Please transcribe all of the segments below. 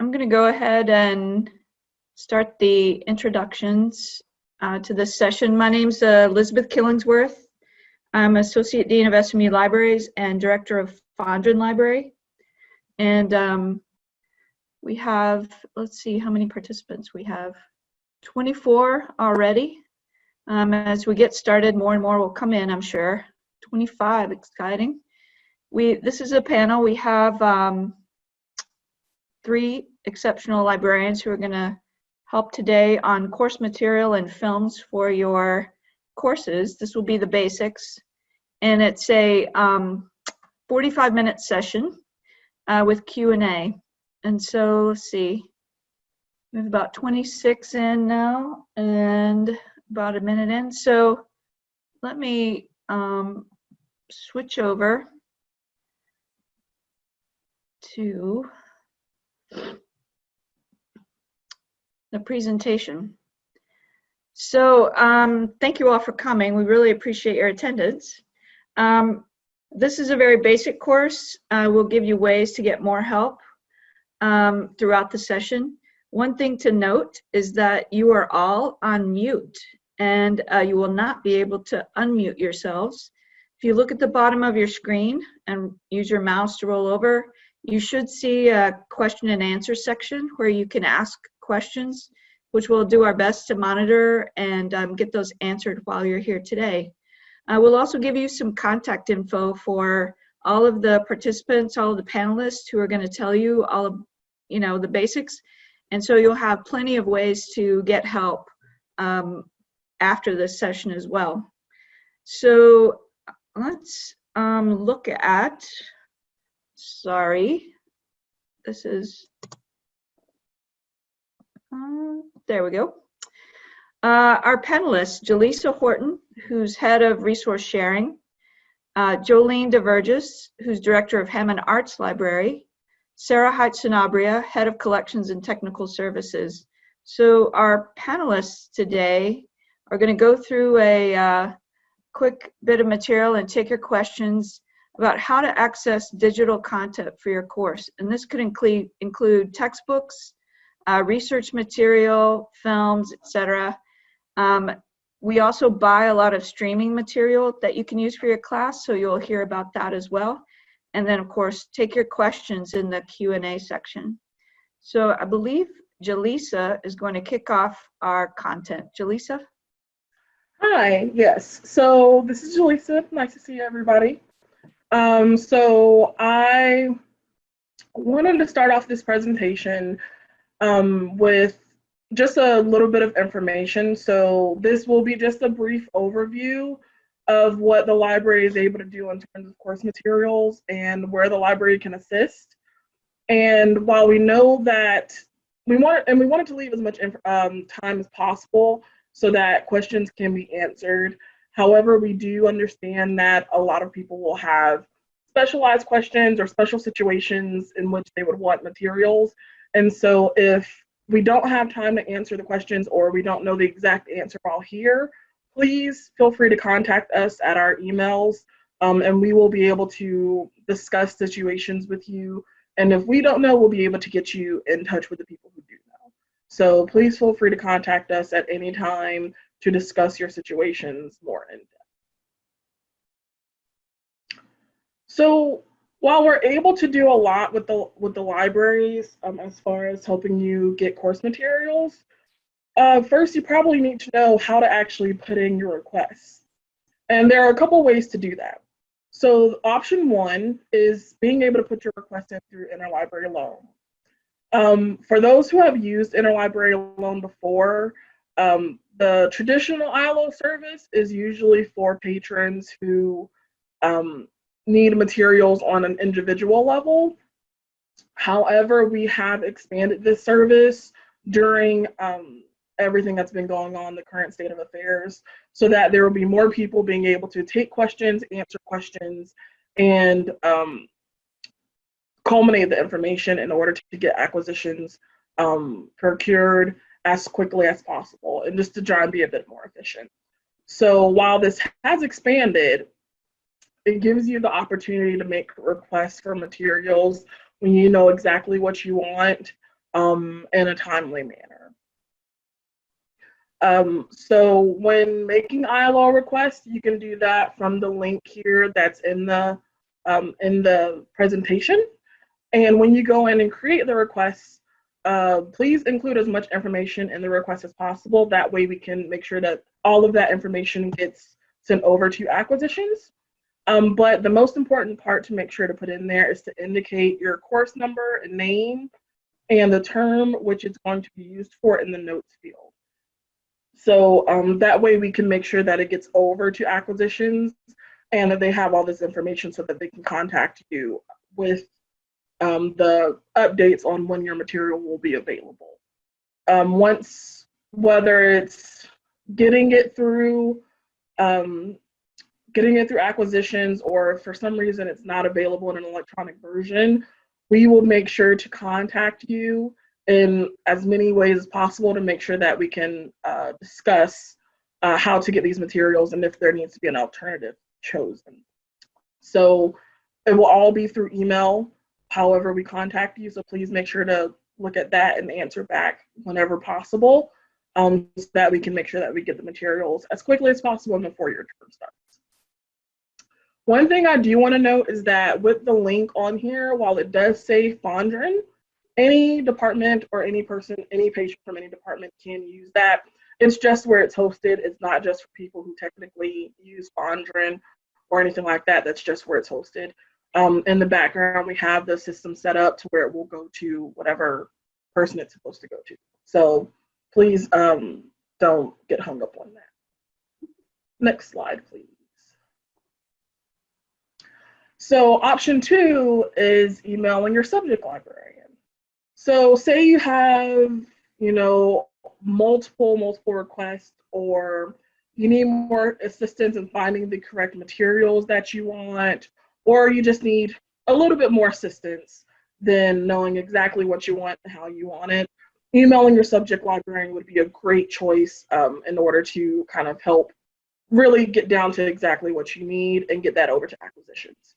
I'm going to go ahead and start the introductions to this session. My name's Elizabeth Killingsworth. I'm Associate Dean of SMU Libraries and Director of Fondren Library. And we have, let's see how many participants we have. 24 already. As we get started, more and more will come in, I'm sure. 25, exciting. This is a panel. We have 3 exceptional librarians who are going to help today on course material and films for your courses. This will be the basics, and it's a 45-minute session with Q&A. And so let's see, we have about 26 in now and about a minute in. So let me switch over to the presentation. So thank you all for coming. We really appreciate your attendance. This is a very basic course. We'll give you ways to get more help throughout the session. One thing to note is that you are all on mute, and you will not be able to unmute yourselves. If you look at the bottom of your screen and use your mouse to roll over, you should see a question and answer section where you can ask questions, which we'll do our best to monitor and get those answered while you're here today. We'll also give you some contact info for all of the participants, all of the panelists who are going to tell you all of the basics, and so you'll have plenty of ways to get help after this session as well. So let's look at, sorry, this is, there we go. Our panelists, Jalesia Horton, who's head of resource sharing, Jolene de Verges, who's director of Hammond Arts Library, Sarah Sanabria, head of collections and technical services. So our panelists today are going to go through a quick bit of material and take your questions about how to access digital content for your course. And this could include textbooks, research material, films, etc. We also buy a lot of streaming material that you can use for your class, so you'll hear about that as well. And then, of course, take your questions in the Q&A section. So I believe Jalesia is going to kick off our content. Jalesia? Hi, yes. So this is Jalesia. Nice to see everybody. So I wanted to start off this presentation with just a little bit of information. So this will be just a brief overview of what the library is able to do in terms of course materials and where the library can assist. And while we know that we wanted to leave as much time as possible so that questions can be answered. However, we do understand that a lot of people will have specialized questions or special situations in which they would want materials. And so if we don't have time to answer the questions or we don't know the exact answer while here, please feel free to contact us at our emails, and we will be able to discuss situations with you. And if we don't know, we'll be able to get you in touch with the people who do know. So please feel free to contact us at any time to discuss your situations more in depth. So while we're able to do a lot with the libraries as far as helping you get course materials, first you probably need to know how to actually put in your requests. And there are a couple ways to do that. So option 1 is being able to put your request in through interlibrary loan. For those who have used interlibrary loan before, the traditional ILO service is usually for patrons who need materials on an individual level. However, we have expanded this service during everything that's been going on, the current state of affairs, so that there will be more people being able to take questions, answer questions, and culminate the information in order to get acquisitions procured as quickly as possible, and just to try and be a bit more efficient. So while this has expanded, it gives you the opportunity to make requests for materials when you know exactly what you want, in a timely manner. So when making ILO requests, you can do that from the link here that's in the presentation. And when you go in and create the requests, please include as much information in the request as possible. That way we can make sure that all of that information gets sent over to acquisitions. But the most important part to make sure to put in there is to indicate your course number and name and the term which it's going to be used for in the notes field. So that way we can make sure that it gets over to acquisitions and that they have all this information so that they can contact you with the updates on when your material will be available. Once, whether it's getting it through acquisitions, or if for some reason it's not available in an electronic version, we will make sure to contact you in as many ways as possible to make sure that we can discuss how to get these materials and if there needs to be an alternative chosen. So it will all be through email, however we contact you. So please make sure to look at that and answer back whenever possible, so that we can make sure that we get the materials as quickly as possible before your term starts. One thing I do want to note is that with the link on here, while it does say Fondren, any department or any person, any patient from any department can use that. It's just where it's hosted. It's not just for people who technically use Fondren or anything like that. That's just where it's hosted. In the background, we have the system set up to where it will go to whatever person it's supposed to go to. So please don't get hung up on that. Next slide, please. So option 2 is emailing your subject librarian. So say you have, multiple requests, or you need more assistance in finding the correct materials that you want, or you just need a little bit more assistance than knowing exactly what you want and how you want it. Emailing your subject librarian would be a great choice in order to kind of help really get down to exactly what you need and get that over to acquisitions.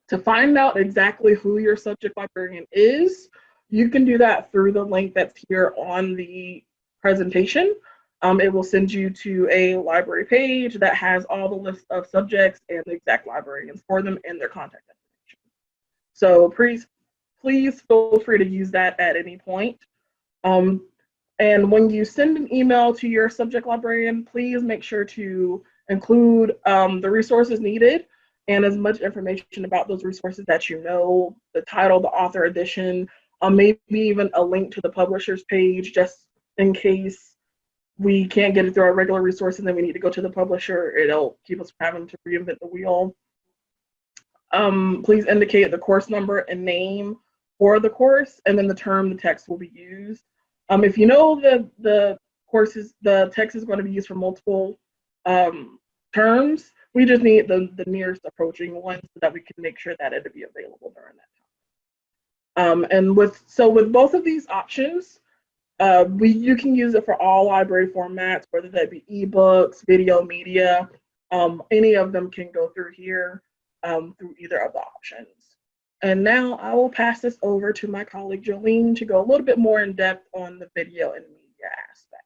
To find out exactly who your subject librarian is, you can do that through the link that's here on the presentation. It will send you to a library page that has all the list of subjects and the exact librarians for them and their contact information. So please feel free to use that at any point. And when you send an email to your subject librarian, please make sure to include the resources needed and as much information about those resources that you know, the title, the author, edition, maybe even a link to the publisher's page, just in case we can't get it through our regular resources and then we need to go to the publisher. It'll keep us from having to reinvent the wheel. Please indicate the course number and name for the course, and then the term the text will be used. If you know the text is going to be used for multiple terms, we just need the nearest approaching one so that we can make sure that it'll be available during that time. And with both of these options, you can use it for all library formats, whether that be ebooks, video media, any of them can go through here through either of the options. And now I will pass this over to my colleague Jolene to go a little bit more in depth on the video and media aspect.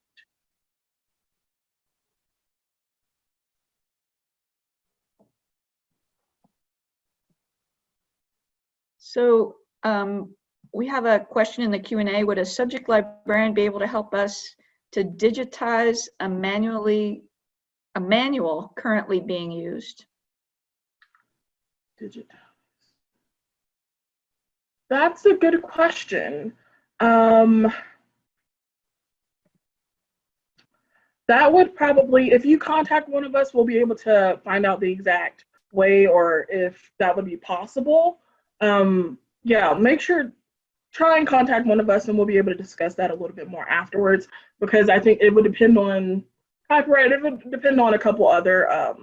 So we have a question in the Q&A. Would a subject librarian be able to help us to digitize a manual currently being used? Digitize. That's a good question. That would probably, if you contact one of us, we'll be able to find out the exact way or if that would be possible. Yeah, make sure, try and contact one of us and we'll be able to discuss that a little bit more afterwards, because I think it would depend on copyright. It would depend on a couple other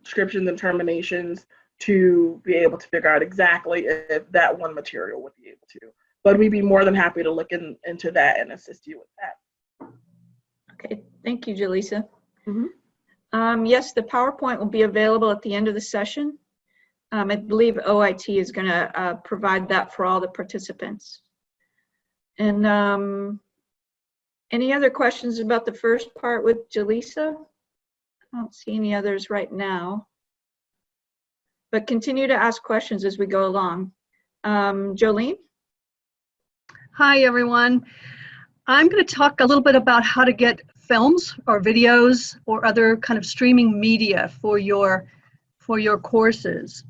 descriptions and terminations to be able to figure out exactly if that one material would be able to. But we'd be more than happy to look into that and assist you with that. Okay, thank you, Jalesia. Mm-hmm. Yes, the PowerPoint will be available at the end of the session. I believe OIT is going to provide that for all the participants. And any other questions about the first part with Jalesia? I don't see any others right now. But continue to ask questions as we go along. Jolene? Hi, everyone. I'm going to talk a little bit about how to get films or videos or other kind of streaming media for your courses.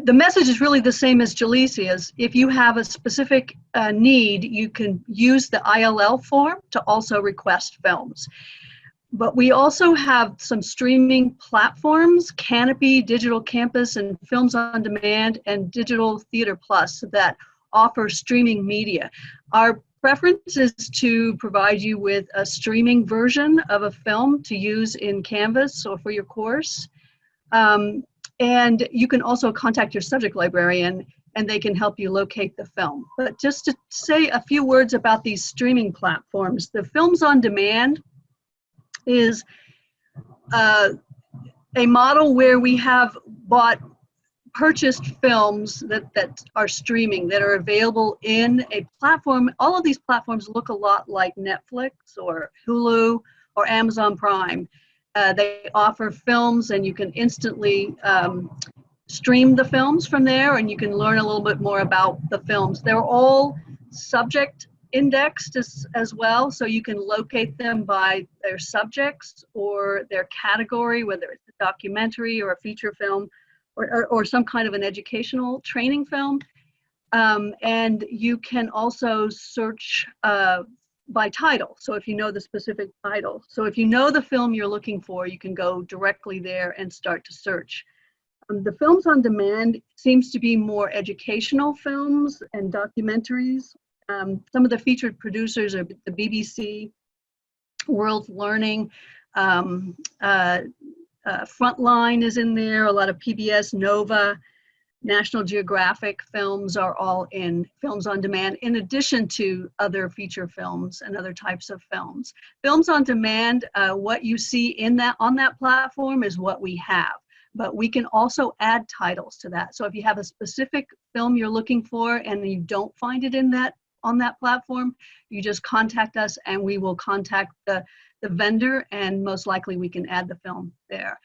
The message is really the same as Jalesia's. If you have a specific need, you can use the ILL form to also request films. But we also have some streaming platforms, Canopy, Digital Campus, and Films on Demand, and Digital Theater Plus that offer streaming media. Our preference is to provide you with a streaming version of a film to use in Canvas or for your course. And you can also contact your subject librarian and they can help you locate the film. But just to say a few words about these streaming platforms, the Films on Demand is a model where we have purchased films that are streaming, that are available in a platform. All of these platforms look a lot like Netflix or Hulu or Amazon Prime. They offer films and you can instantly stream the films from there, and you can learn a little bit more about the films. They're all subject indexed as well, so you can locate them by their subjects or their category, whether it's a documentary or a feature film or some kind of an educational training film. And you can also search by title, so if you know the specific title. So if you know the film you're looking for, you can go directly there and start to search. The Films on Demand seems to be more educational films and documentaries. Some of the featured producers are the BBC, World Learning, Frontline is in there, a lot of PBS, Nova, National Geographic films are all in Films on Demand, in addition to other feature films and other types of films. Films on Demand, what you see on that platform is what we have, but we can also add titles to that. So if you have a specific film you're looking for and you don't find it on that platform, you just contact us and we will contact the vendor, and most likely we can add the film there.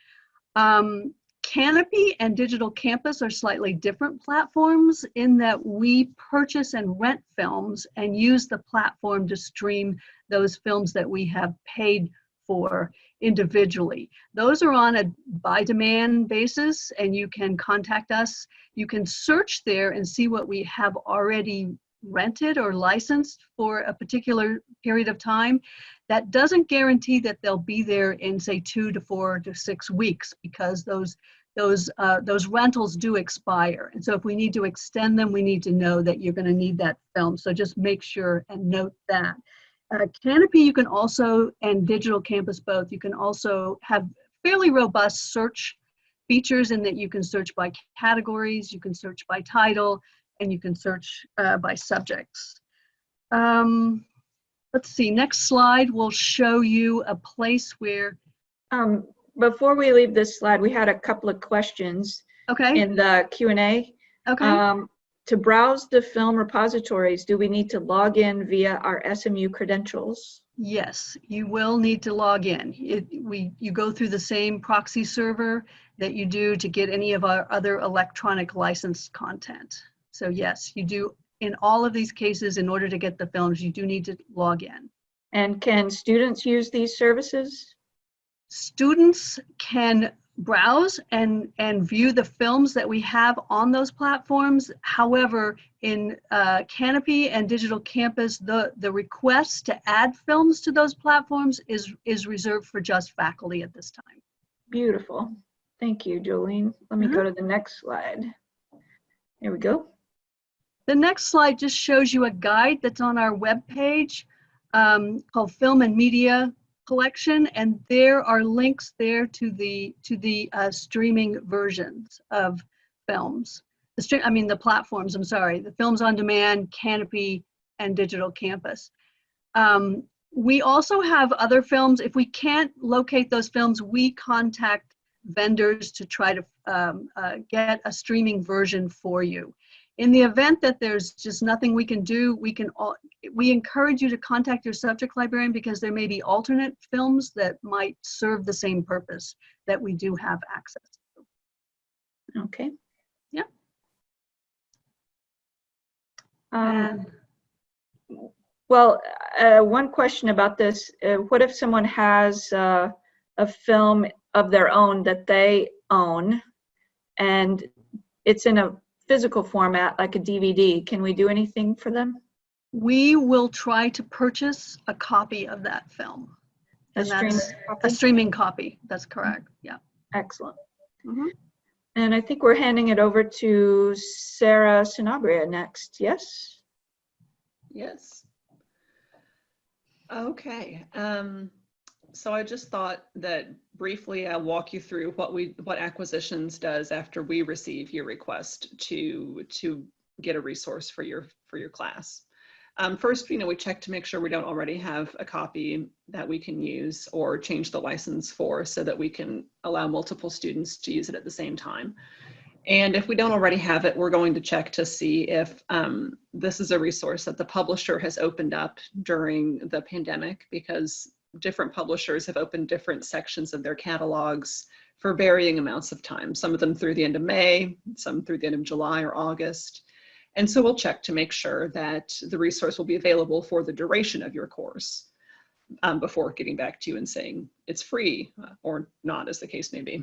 Canopy and Digital Campus are slightly different platforms in that we purchase and rent films and use the platform to stream those films that we have paid for individually. Those are on a by demand basis, and you can contact us. You can search there and see what we have already rented or licensed for a particular period of time. That doesn't guarantee that they'll be there in, say, 2 to 4 to 6 weeks, because those rentals do expire. And so if we need to extend them, we need to know that you're going to need that film. So just make sure and note that. Canopy, you can also, and Digital Campus both, you can also have fairly robust search features in that you can search by categories, you can search by title, and you can search by subjects. Let's see, next slide will show you a place where... Before we leave this slide, we had a couple of questions in the Q&A. Okay. To browse the film repositories, do we need to log in via our SMU credentials? Yes, you will need to log in. You go through the same proxy server that you do to get any of our other electronic licensed content. So yes, you do. In all of these cases, in order to get the films, you do need to log in. And can students use these services? Students can browse and view the films that we have on those platforms. However, in Canopy and Digital Campus, the request to add films to those platforms is reserved for just faculty at this time. Beautiful. Thank you, Jolene. Let me go to the next slide. Here we go. The next slide just shows you a guide that's on our webpage called Film and Media Collection, and there are links there to the streaming versions of films. The platforms, I'm sorry, the Films on Demand, Canopy, and Digital Campus. We also have other films. If we can't locate those films, we contact vendors to try to get a streaming version for you. In the event that there's just nothing we can do, we encourage you to contact your subject librarian, because there may be alternate films that might serve the same purpose that we do have access to. Okay. Yeah. Well, one question about this, what if someone has a film of their own that they own and it's in a physical format like a DVD? Can we do anything for them? We will try to purchase a copy of that film. A And streaming that's copy? a streaming copy. That's correct. Yeah. Excellent. Mhm. And I think we're handing it over to Sarah Sanabria next. Yes? Yes. Okay. So I just thought that briefly I'll walk you through what Acquisitions does after we receive your request to get a resource for your class. First, we check to make sure we don't already have a copy that we can use or change the license for, so that we can allow multiple students to use it at the same time. And if we don't already have it, we're going to check to see if this is a resource that the publisher has opened up during the pandemic, because different publishers have opened different sections of their catalogs for varying amounts of time, some of them through the end of May, some through the end of July or August. And so we'll check to make sure that the resource will be available for the duration of your course before getting back to you and saying it's free or not, as the case may be.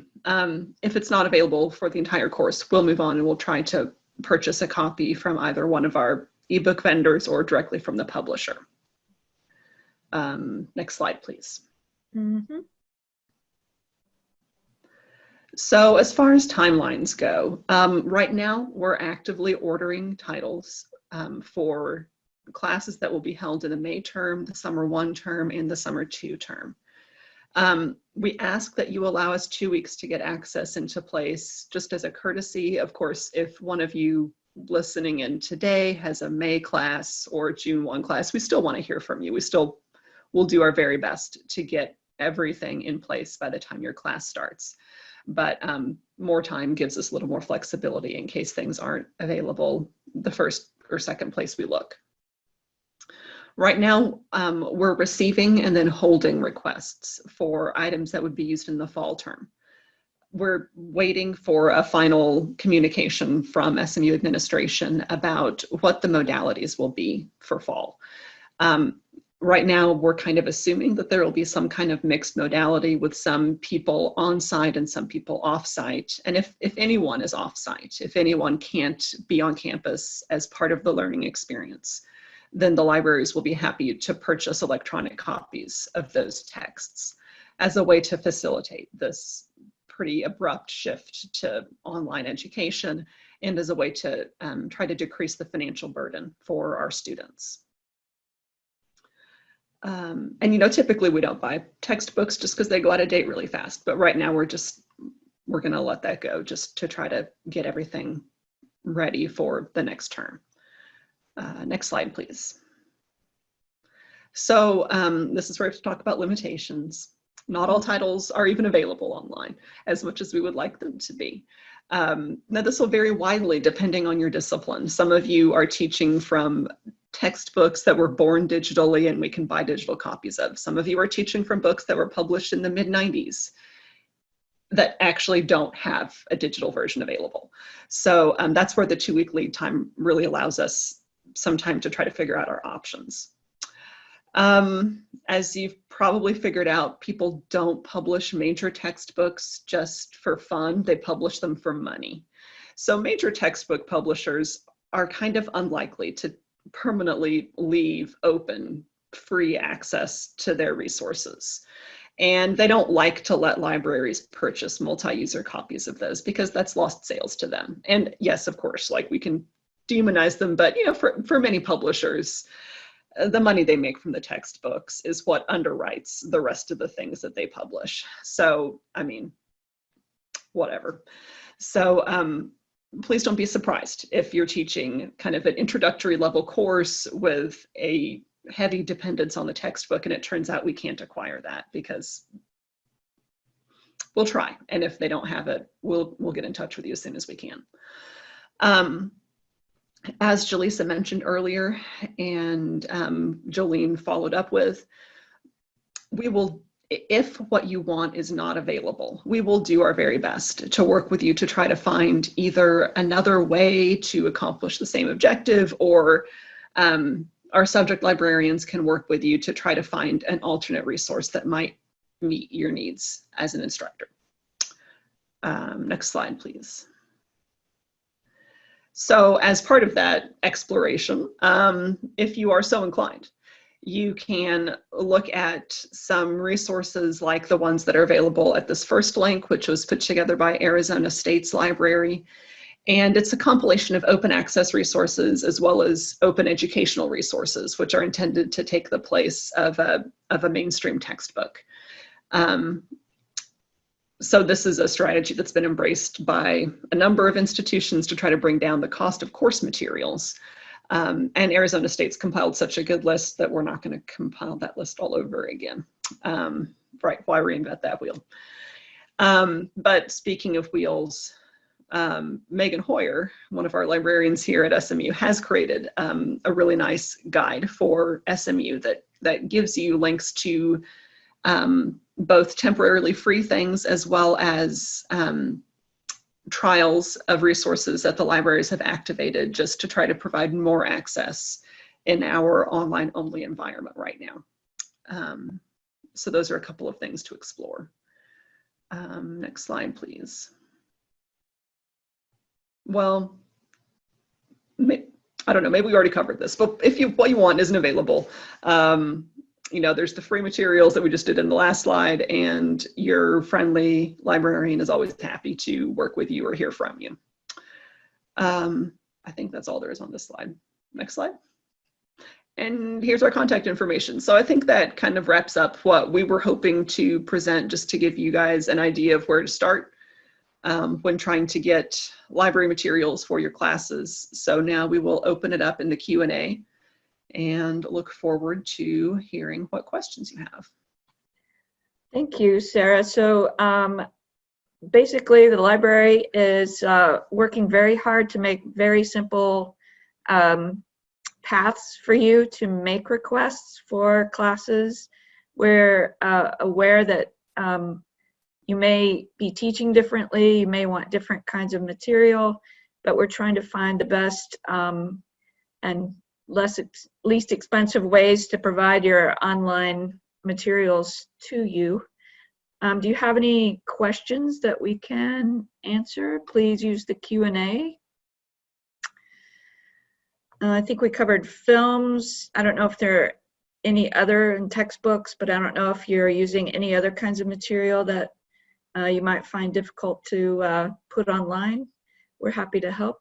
If it's not available for the entire course, we'll move on and we'll try to purchase a copy from either one of our ebook vendors or directly from the publisher. Next slide, please. Mm-hmm. So as far as timelines go, right now we're actively ordering titles for classes that will be held in the May term, the summer 1 term, and the summer 2 term. We ask that you allow us 2 weeks to get access into place, just as a courtesy. Of course, if one of you listening in today has a May class or June 1 class, we still want to hear from you. We still will do our very best to get everything in place by the time your class starts. But more time gives us a little more flexibility in case things aren't available the first or second place we look. Right now, we're receiving and then holding requests for items that would be used in the fall term. We're waiting for a final communication from SMU administration about what the modalities will be for fall. Right now, we're kind of assuming that there will be some kind of mixed modality with some people on site and some people off site. And if anyone is off site, if anyone can't be on campus as part of the learning experience, then the libraries will be happy to purchase electronic copies of those texts as a way to facilitate this pretty abrupt shift to online education, and as a way to try to decrease the financial burden for our students. And typically we don't buy textbooks just because they go out of date really fast, but right now we're going to let that go just to try to get everything ready for the next term. Next slide, please. So this is where we have to talk about limitations. Not all titles are even available online, as much as we would like them to be. Now this will vary widely depending on your discipline. Some of you are teaching from textbooks that were born digitally and we can buy digital copies of. Some of you are teaching from books that were published in the mid-90s that actually don't have a digital version available. So that's where the 2-week lead time really allows us some time to try to figure out our options. As you've probably figured out, people don't publish major textbooks just for fun. They publish them for money. So major textbook publishers are kind of unlikely to permanently leave open free access to their resources. And they don't like to let libraries purchase multi-user copies of those because that's lost sales to them. And yes, of course, like we can demonize them, but for many publishers, the money they make from the textbooks is what underwrites the rest of the things that they publish. So, I mean, whatever. So please don't be surprised if you're teaching kind of an introductory level course with a heavy dependence on the textbook and it turns out we can't acquire that because we'll try. And if they don't have it, we'll get in touch with you as soon as we can. As Jalesia mentioned earlier, and Jolene followed up with, we will, if what you want is not available, we will do our very best to work with you to try to find either another way to accomplish the same objective, or our subject librarians can work with you to try to find an alternate resource that might meet your needs as an instructor. Next slide, please. So as part of that exploration, if you are so inclined, you can look at some resources like the ones that are available at this first link, which was put together by Arizona State's library. And it's a compilation of open access resources as well as open educational resources, which are intended to take the place of a mainstream textbook. So this is a strategy that's been embraced by a number of institutions to try to bring down the cost of course materials. And Arizona State's compiled such a good list that we're not going to compile that list all over again. Right, why reinvent that wheel? But speaking of wheels, Megan Hoyer, one of our librarians here at SMU, has created a really nice guide for SMU that gives you links to both temporarily free things as well as trials of resources that the libraries have activated just to try to provide more access in our online only environment right now. So those are a couple of things to explore. Next slide, please. Well, I don't know, maybe we already covered this, but if what you want isn't available, you know, there's the free materials that we just did in the last slide, and your friendly librarian is always happy to work with you or hear from you. I think that's all there is on this slide. Next slide. And here's our contact information. So I think that kind of wraps up what we were hoping to present, just to give you guys an idea of where to start when trying to get library materials for your classes. So now we will open it up in the Q&A and look forward to hearing what questions you have. Thank you, Sarah. So basically the library is working very hard to make very simple paths for you to make requests for classes. We're aware that you may be teaching differently, you may want different kinds of material, but we're trying to find the best and least expensive ways to provide your online materials to you. Do you have any questions that we can answer? Please use the Q&A. I think we covered films. I don't know if there are any other in textbooks, but I don't know if you're using any other kinds of material that you might find difficult to put online. We're happy to help.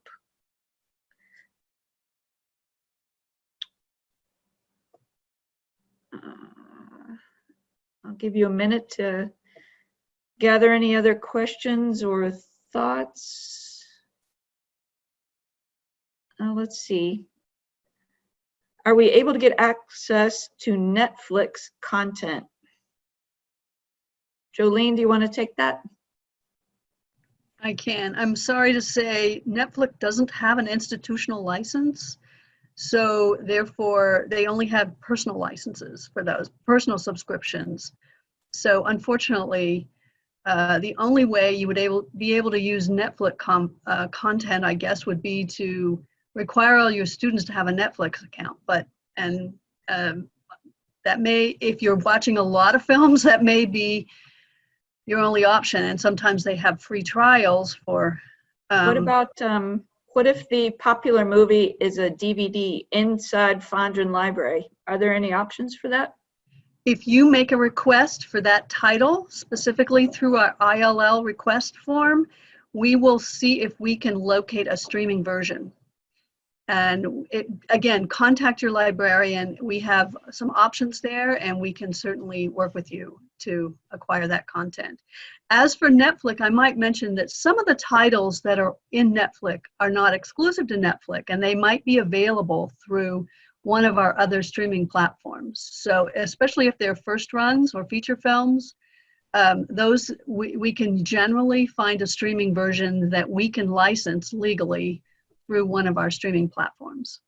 I'll give you a minute to gather any other questions or thoughts. Let's see. Are we able to get access to Netflix content? Jolene, do you want to take that? I can. I'm sorry to say Netflix doesn't have an institutional license. So therefore, they only have personal licenses for those, personal subscriptions. So unfortunately, the only way you would be able to use Netflix content, I guess, would be to require all your students to have a Netflix account. But that may, if you're watching a lot of films, that may be your only option. And sometimes they have free trials for. What about what if the popular movie is a DVD inside Fondren Library? Are there any options for that? If you make a request for that title, specifically through our ILL request form, we will see if we can locate a streaming version. And again, contact your librarian. We have some options there, and we can certainly work with you to acquire that content. As for Netflix, I might mention that some of the titles that are in Netflix are not exclusive to Netflix, and they might be available through one of our other streaming platforms. So especially if they're first runs or feature films, those we can generally find a streaming version that we can license legally through one of our streaming platforms.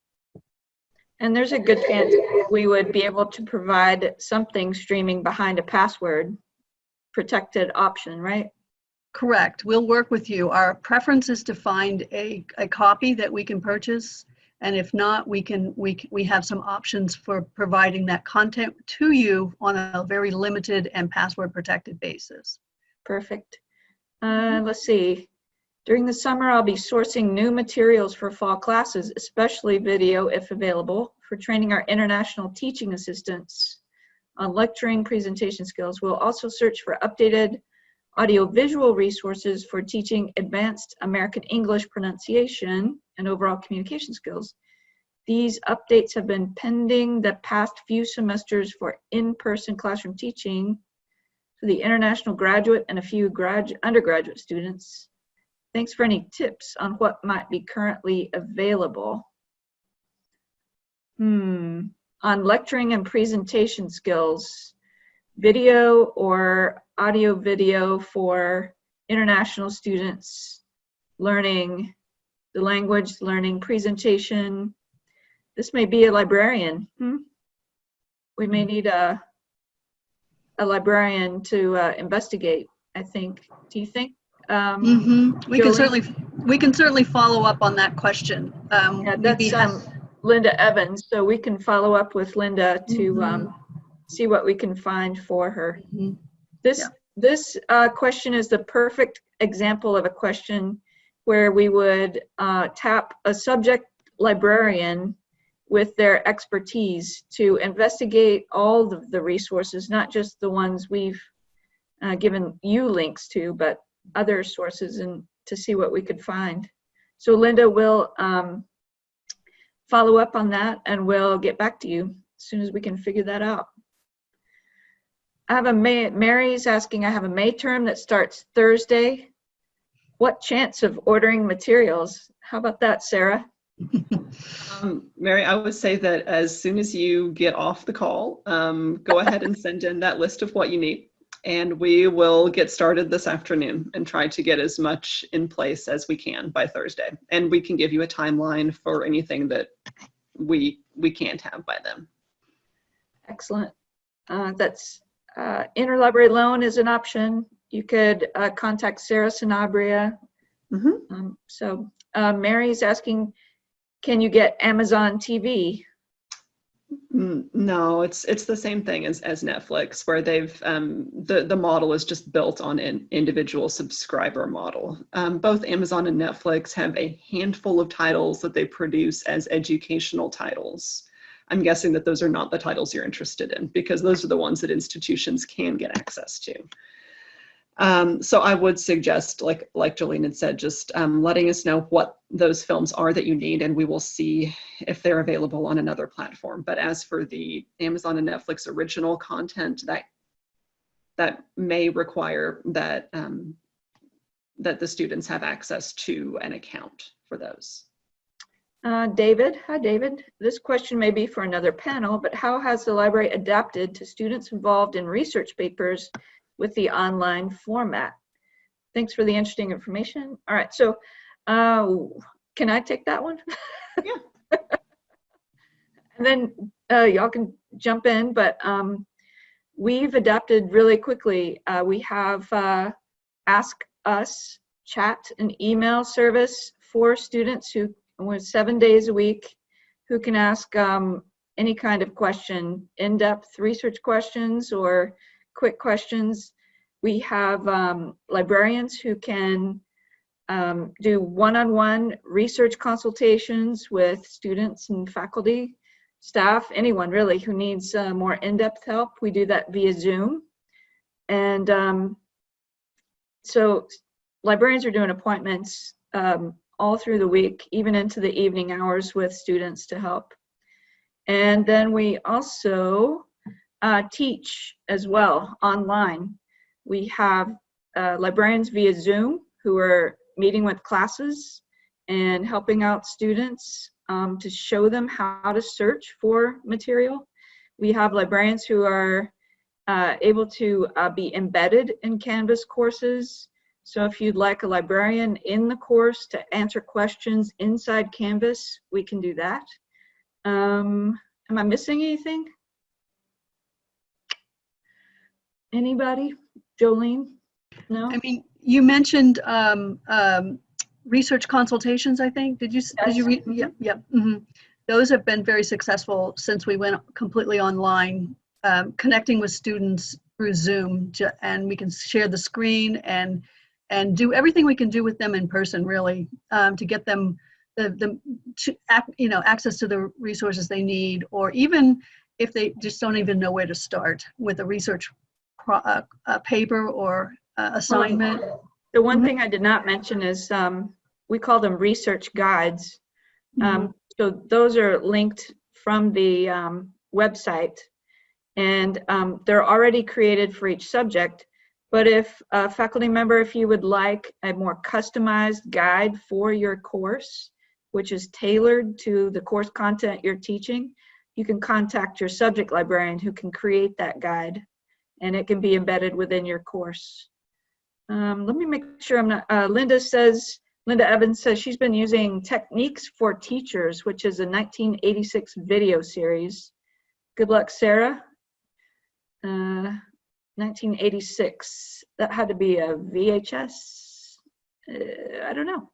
And there's a good chance we would be able to provide something streaming behind a password protected option, right? Correct. We'll work with you. Our preference is to find a copy that we can purchase. And if not, we have some options for providing that content to you on a very limited and password protected basis. Perfect. Let's see. During the summer, I'll be sourcing new materials for fall classes, especially video if available, for training our international teaching assistants on lecturing presentation skills. We'll also search for updated audiovisual resources for teaching advanced American English pronunciation and overall communication skills. These updates have been pending the past few semesters for in-person classroom teaching for the international graduate and a few undergraduate students. Thanks for any tips on what might be currently available. On lecturing and presentation skills, video or audio video for international students learning the language, learning presentation. This may be a librarian. We may need a librarian to investigate, I think. Do you think? We can certainly follow up on that question. Yeah, that's Linda Evans, so we can follow up with Linda to see what we can find for her. This question is the perfect example of a question where we would tap a subject librarian with their expertise to investigate all of the resources, not just the ones we've given you links to, but other sources, and to see what we could find. So Linda will follow up on that, and we'll get back to you as soon as we can figure that out. I have Mary's asking, I have a May term that starts Thursday. What chance of ordering materials? How about that, Sarah? Mary, I would say that as soon as you get off the call, go ahead and send in that list of what you need, and we will get started this afternoon and try to get as much in place as we can by Thursday. And we can give you a timeline for anything that we can't have by then. Excellent. That's interlibrary loan is an option. You could contact Sarah Sanabria. Mary's asking, can you get Amazon TV? No, it's the same thing as Netflix, where they've the model is just built on an individual subscriber model. Both Amazon and Netflix have a handful of titles that they produce as educational titles. I'm guessing that those are not the titles you're interested in, because those are the ones that institutions can get access to. So I would suggest, like Jolene had said, just letting us know what those films are that you need, and we will see if they're available on another platform. But as for the Amazon and Netflix original content, that may require that that the students have access to an account for those. David, hi David. This question may be for another panel, but how has the library adapted to students involved in research papers with the online format? Thanks for the interesting information. All right, so can I take that one? Yeah. And then y'all can jump in, but we've adapted really quickly. We have Ask Us chat and email service for students who, with 7 days a week, who can ask any kind of question, in-depth research questions or quick questions. We have librarians who can do one-on-one research consultations with students and faculty, staff, anyone really who needs more in-depth help. We do that via Zoom. And so librarians are doing appointments all through the week, even into the evening hours with students to help. And then we also teach as well online. We have librarians via Zoom who are meeting with classes and helping out students to show them how to search for material. We have librarians who are able to be embedded in Canvas courses. So if you'd like a librarian in the course to answer questions inside Canvas, we can do that. Am I missing anything? Anybody? Jolene? No? I mean, you mentioned research consultations, I think. Did you read? Mhm. Yeah, yeah. Those have been very successful since we went completely online, connecting with students through Zoom, and we can share the screen and do everything we can do with them in person, really, to get them access to the resources they need, or even if they just don't even know where to start with a research paper or assignment. The one thing I did not mention is we call them research guides. So those are linked from the website, and they're already created for each subject. But if a faculty member, if you would like a more customized guide for your course, which is tailored to the course content you're teaching, you can contact your subject librarian who can create that guide, and it can be embedded within your course. Let me make sure I'm not, Linda Evans says she's been using Techniques for Teachers, which is a 1986 video series. Good luck, Sarah. 1986, that had to be a VHS. I don't know.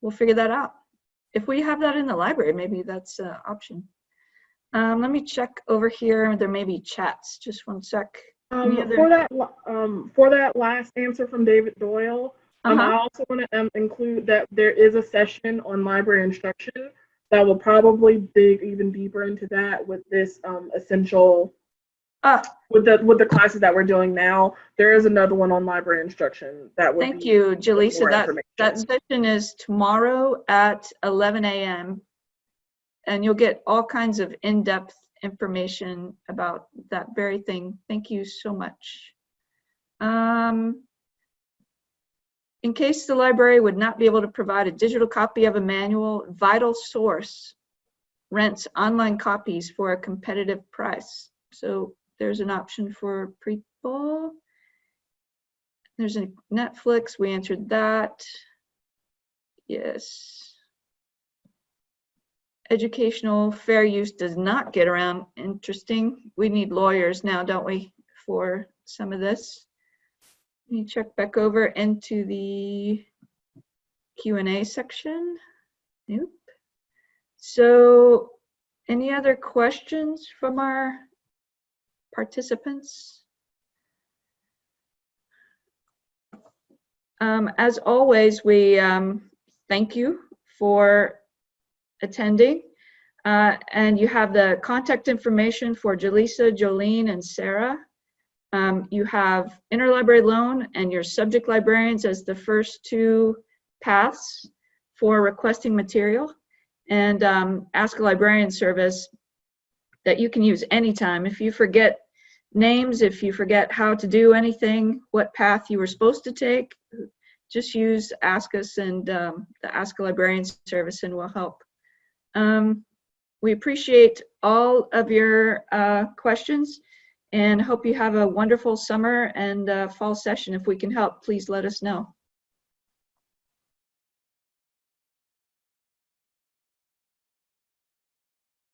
We'll figure that out. If we have that in the library, maybe that's an option. Let me check over here. There may be chats. Just one sec. For that last answer from David Doyle, I also want to include that there is a session on library instruction that will probably dig even deeper into that with this essential with the classes that we're doing now. There is another one on library instruction that would Thank you, Jalesia. That information. session is tomorrow at 11 a.m. and you'll get all kinds of in-depth information about that very thing. Thank you so much. In case the library would not be able to provide a digital copy of a manual, Vital Source rents online copies for a competitive price. So there's an option for people. There's a Netflix, we answered that. Yes. Educational fair use does not get around. Interesting. We need lawyers now, don't we, for some of this? Let me check back over into the Q&A section. Nope. So any other questions from our participants? As always, we thank you for attending, and you have the contact information for Jalesia, Jolene, and Sarah. You have interlibrary loan and your subject librarians as the first two paths for requesting material, and Ask a Librarian service that you can use anytime. If you forget names, if you forget how to do anything, what path you were supposed to take, just use Ask Us and the Ask a Librarian service, and we'll help. We appreciate all of your questions and hope you have a wonderful summer and fall session. If we can help, please let us know.